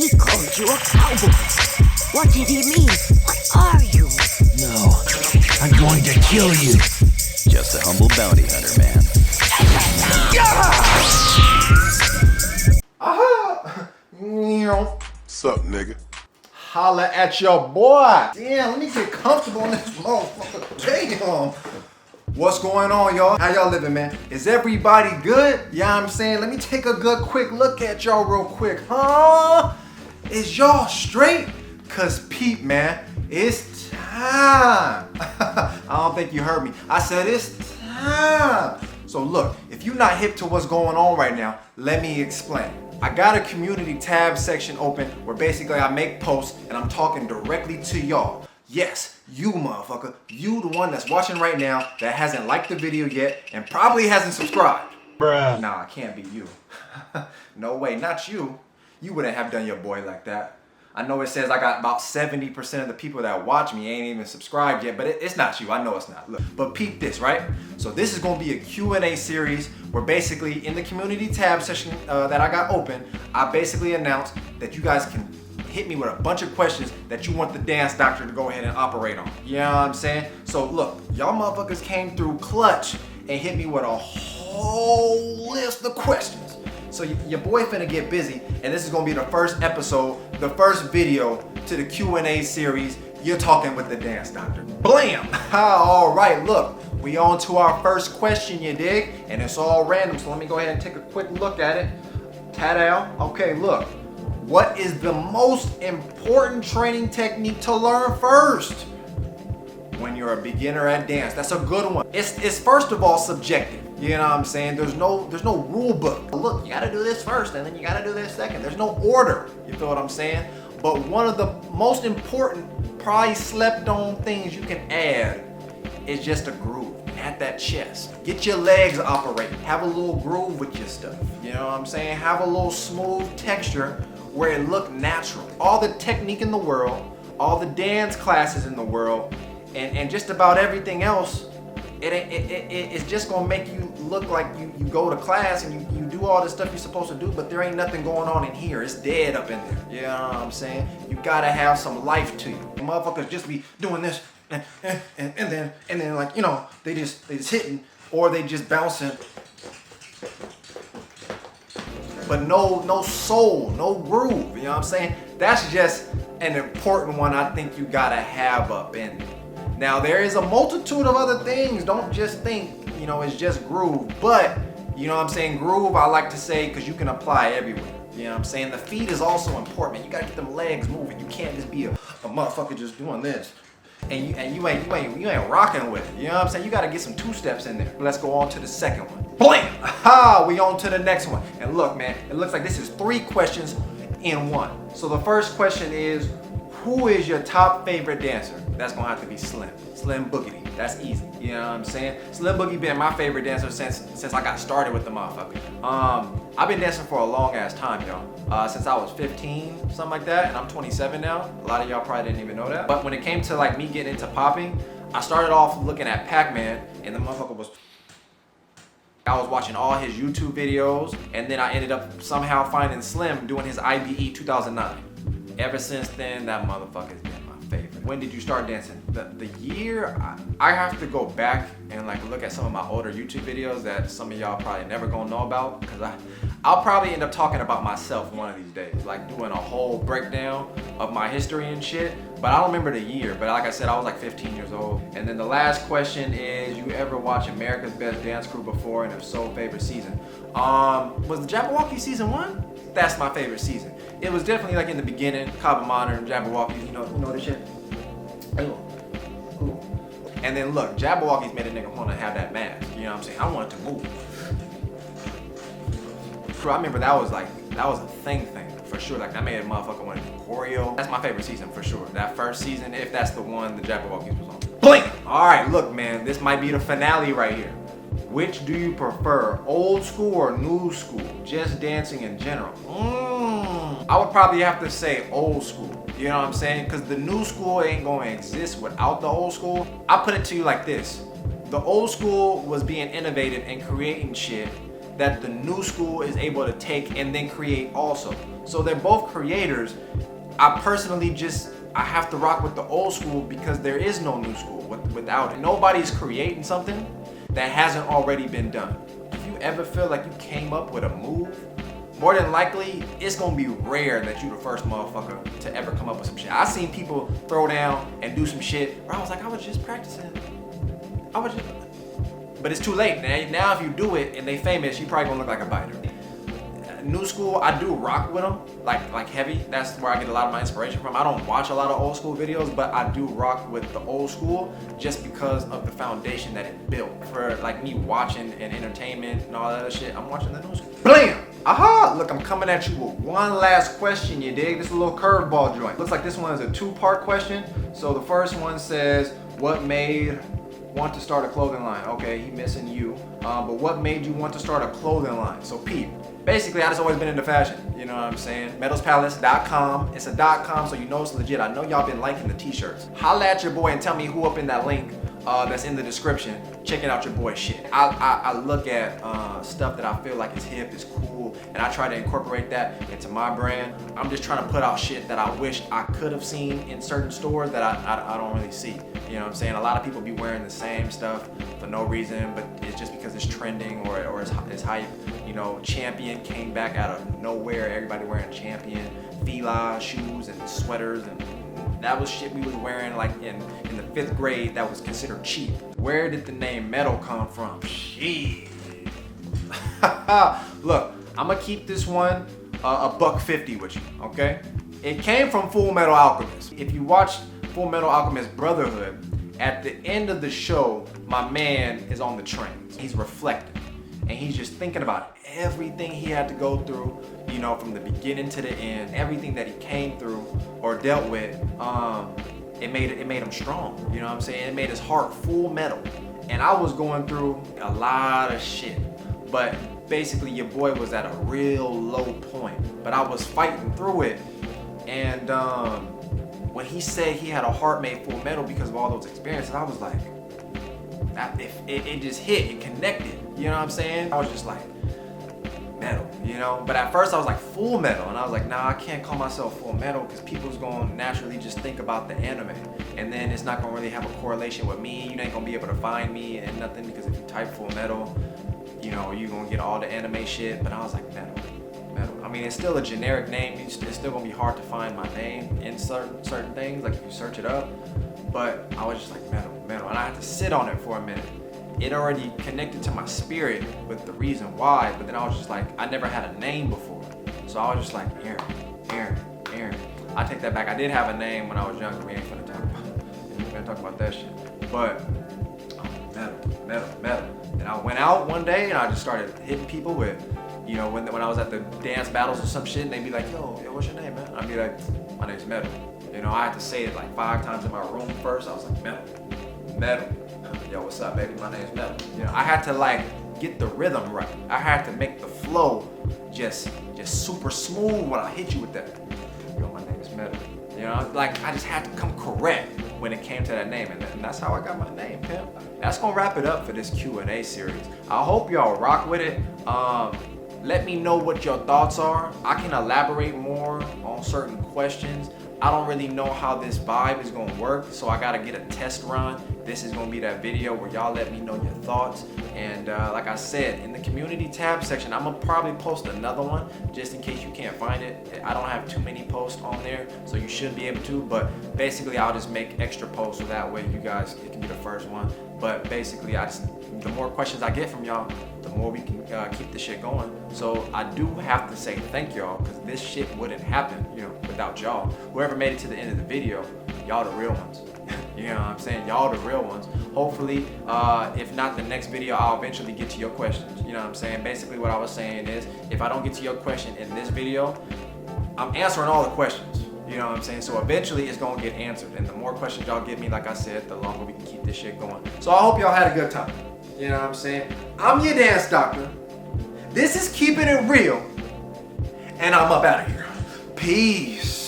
He called you a cowboy. What did he mean? What are you? No, I'm going to kill you. Just a humble bounty hunter, man. Sup, nigga? Holla at your boy. Damn, let me get comfortable in this motherfucker. Damn. What's going on, y'all? How y'all living, man? Is everybody good? Yeah, I'm saying, let me take a good quick look at y'all real quick, huh? Is y'all straight? Cause Pete, man, it's time. I don't think you heard me. I said it's time. So look, if you're not hip to what's going on right now, let me explain. I got a community tab section open where basically I make posts and I'm talking directly to y'all. Yes, you motherfucker, you the one that's watching right now that hasn't liked the video yet and probably hasn't subscribed. Bruh. Nah, it can't be you. No way, not you. You wouldn't have done your boy like that. I know it says I got about 70% of the people that watch me ain't even subscribed yet, but it's not you. I know it's not. Look, but peep this, right? So this is going to be a Q&A series where basically in the community tab session that I got open, I basically announced that you guys can hit me with a bunch of questions that you want the dance doctor to go ahead and operate on. You know what I'm saying? So look, y'all motherfuckers came through clutch and hit me with a whole list of questions. So your boy finna get busy, and this is gonna be the first episode, the first video to the Q&A series, You're Talking with the Dance Doctor. Blam! All right, look, we on to our first question, you dig? And it's all random, so let me go ahead and take a quick look at it. Ta-da. Okay, look. What is the most important training technique to learn first when you're a beginner at dance? That's a good one. It's first of all subjective. You know what I'm saying? There's no rule book. Look, you gotta do this first and then you gotta do this second. There's no order. You feel what I'm saying? But one of the most important, probably slept on things you can add is just a groove. Add that chest. Get your legs operating. Have a little groove with your stuff. You know what I'm saying? Have a little smooth texture where it look natural. All the technique in the world, all the dance classes in the world, and just about everything else, it's just gonna make you look like you go to class and you do all the stuff you're supposed to do, but there ain't nothing going on in here. It's dead up in there. You know what I'm saying? You gotta have some life to you. The motherfuckers just be doing this and then like, you know, they just hitting or they just bouncing. But no soul, no groove, you know what I'm saying? That's just an important one I think you gotta have up in there. Now there is a multitude of other things. Don't just think, you know, it's just groove. But, you know what I'm saying, groove I like to say because you can apply everywhere. You know what I'm saying? The feet is also important, man. You gotta get them legs moving. You can't just be a motherfucker just doing this. And you ain't rocking with it. You know what I'm saying? You gotta get some two steps in there. Let's go on to the second one. Blam! Aha! We on to the next one. And look, man, it looks like this is 3 questions in one. So the first question is, who is your top favorite dancer? That's gonna have to be Slim. Slim Boogity. That's easy. You know what I'm saying? Slim Boogie been my favorite dancer since I got started with the motherfucker. I've been dancing for a long ass time, y'all. Since I was 15, something like that, and I'm 27 now. A lot of y'all probably didn't even know that. But when it came to like me getting into popping, I started off looking at Pac-Man, and the motherfucker was. I was watching all his YouTube videos, and then I ended up somehow finding Slim doing his IBE 2009. Ever since then, that motherfucker's been my favorite. When did you start dancing? The year, I have to go back and like look at some of my older YouTube videos that some of y'all probably never gonna know about, because I'll probably end up talking about myself one of these days, like doing a whole breakdown of my history and shit. But I don't remember the year, but like I said, I was like 15 years old. And then the last question is, you ever watch America's Best Dance Crew before, and if so, favorite season? Was the Jabberwocky season 1? That's my favorite season. It was definitely like in the beginning, Cabo Modern, Jabberwocky, you know this shit? Ooh. And then look, Jabberwocky's made a nigga wanna have that mask, you know what I'm saying? I wanted to move. I remember that was a thing for sure. Like that made a motherfucker want to do choreo. That's my favorite season for sure. That first season, if that's the one the Jabberwockies was on. Blink! Alright, look man, this might be the finale right here. Which do you prefer, old school or new school? Just dancing in general. I would probably have to say old school. You know what I'm saying? Because the new school ain't going to exist without the old school. I'll put it to you like this. The old school was being innovative and creating shit that the new school is able to take and then create also. So they're both creators. I personally I have to rock with the old school because there is no new school without it. Nobody's creating something that hasn't already been done. If you ever feel like you came up with a move, more than likely, it's gonna be rare that you the first motherfucker to ever come up with some shit. I've seen people throw down and do some shit where I was like, I was just practicing. But it's too late. Now if you do it and they famous, you probably gonna look like a biter. New school, I do rock with them, like heavy. That's where I get a lot of my inspiration from. I don't watch a lot of old school videos, but I do rock with the old school just because of the foundation that it built. For like me watching and entertainment and all that other shit, I'm watching the new school. Blam! Aha! Look, I'm coming at you with one last question, you dig? This is a little curveball joint. Looks like this one is a two-part question. So the first one says, what made want to start a clothing line? Okay, he missing you. But what made you want to start a clothing line? So Pete, basically I just always been into fashion. You know what I'm saying? Metalspalace.com. It's a .com, so you know it's legit. I know y'all been liking the t-shirts. Holla at your boy and tell me who up in that link that's in the description, checking out your boy's shit. I look at stuff that I feel like is hip, is cool, and I try to incorporate that into my brand. I'm just trying to put out shit that I wish I could have seen in certain stores that I don't really see. You know what I'm saying? A lot of people be wearing the same stuff for no reason, but it's just because it's trending or it's hype. You know, Champion came back out of nowhere. Everybody wearing Champion, Fila shoes and sweaters, and that was shit we was wearing like in the 5th grade that was considered cheap. Where did the name metal come from? Shit. Look, I'm gonna keep this one $1.50 with you, okay? It came from Full Metal Alchemist. If you watch Full Metal Alchemist Brotherhood, at the end of the show, my man is on the train. He's reflecting, and he's just thinking about everything he had to go through, you know, from the beginning to the end, everything that he came through or dealt with. It made him strong. You know what I'm saying? It made his heart full metal. And I was going through a lot of shit, but basically your boy was at a real low point. But I was fighting through it, and when he said he had a heart made full metal because of all those experiences, I was like, it just hit, it connected. You know what I'm saying? I was just like, metal, you know? But at first I was like, full metal, and I was like, nah, I can't call myself full metal because people's gonna naturally just think about the anime, and then it's not gonna really have a correlation with me. You ain't gonna be able to find me and nothing, because if you type full metal, you know, you're gonna get all the anime shit. But I was like, metal. I mean, it's still a generic name. It's still gonna be hard to find my name in certain things, like if you search it up. But I was just like, metal, and I had to sit on it for a minute. It already connected to my spirit with the reason why, but then I was just like, I never had a name before. So I was just like, Aaron. I take that back. I did have a name when I was younger. We ain't gonna talk about that shit. But metal. And I went out one day and I just started hitting people with, you know, when I was at the dance battles or some shit, and they'd be like, yo, what's your name, man? I'd be like, my name's Metal. You know, I had to say it like 5 times in my room first. I was like, Metal. Yo, what's up, baby? My name's Metal. You know, I had to like get the rhythm right. I had to make the flow just super smooth when I hit you with that. Yo, my name is Metal. You know, like I just had to come correct when it came to that name, and that's how I got my name, pimp. That's gonna wrap it up for this Q&A series. I hope y'all rock with it. Let me know what your thoughts are. I can elaborate more on certain questions. I don't really know how this vibe is gonna work, so I gotta get a test run. This is gonna be that video where y'all let me know your thoughts. And like I said, in the community tab section, I'm gonna probably post another one just in case you can't find it. I don't have too many posts on there, so you should be able to, but basically I'll just make extra posts so that way you guys, it can be the first one. But basically the more questions I get from y'all, the more we can keep this shit going. So I do have to say thank y'all, because this shit wouldn't happen, you know, without y'all. Whoever made it to the end of the video, y'all the real ones. You know what I'm saying? Y'all the real ones. Hopefully, if not the next video, I'll eventually get to your questions. You know what I'm saying? Basically what I was saying is, if I don't get to your question in this video, I'm answering all the questions. You know what I'm saying? So eventually it's gonna get answered. And the more questions y'all give me, like I said, the longer we can keep this shit going. So I hope y'all had a good time. You know what I'm saying? I'm your dance doctor. This is Keeping It Real. And I'm up out of here. Peace.